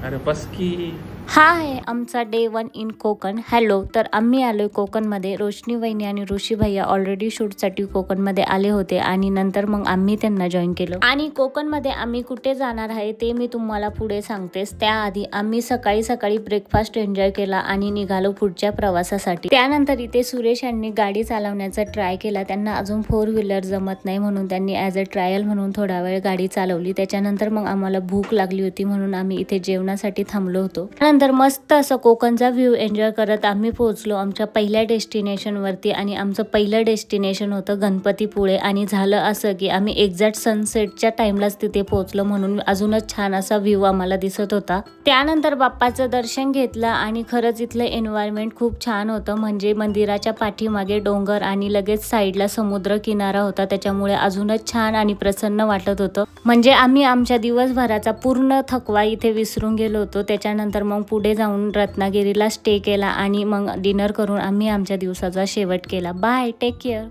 अरे बस की. हा आहे आमचा डे 1 इन कोकण. हॅलो, तर आम्ही आलोय कोकणमध्ये. रोशनी वहिनी आणि ऋषी भैया ऑलरेडी शूटसाठी कोकणमध्ये आले होते आणि नंतर मग आम्ही त्यांना जॉईन केलं. आणि कोकणमध्ये आम्ही कुठे जाणार आहे ते मी तुम्हाला पुढे सांगतेस. त्याआधी आम्ही सकाळी सकाळी ब्रेकफास्ट एन्जॉय केला आणि निघालो पुढच्या प्रवासासाठी. त्यानंतर इथे सुरेश यांनी गाडी चालवण्याचा ट्राय केला. त्यांना अजून 4 व्हीलर जमत नाही म्हणून त्यांनी ॲज अ ट्रायल म्हणून थोडा वेळ गाडी चालवली. त्याच्यानंतर मग आम्हाला भूक लागली होती म्हणून आम्ही इथे जेवणासाठी थांबलो होतो. नंतर मस्त असं कोकणचा व्ह्यू एन्जॉय करत आम्ही पोहोचलो आमच्या पहिल्या डेस्टिनेशन वरती. आणि आमचं पहिलं डेस्टिनेशन होतं गणपतीपुळे. आणि झालं असं की आम्ही एक्झॅक्ट सनसेटच्या टाइमलाच तिथे पोहोचलो म्हणून अजूनच छान असा व्ह्यू आम्हाला दिसत होता. त्यानंतर बाप्पाचं दर्शन घेतलं आणि खरंच इथलं एन्व्हायरमेंट खूप छान होतं. म्हणजे मंदिराच्या पाठीमागे डोंगर आणि लगेच साईडला समुद्र किनारा होता. त्याच्यामुळे अजूनच छान आणि प्रसन्न वाटत होतं. म्हणजे आम्ही आमच्या दिवसभराचा पूर्ण थकवा इथे विसरून गेलो होतो. त्याच्यानंतर मग पुढे जाऊन रत्नागिरीला स्टे केला आणि मग डिनर करून आम्ही आमच्या दिवसाचा शेवट केला. Bye, take care.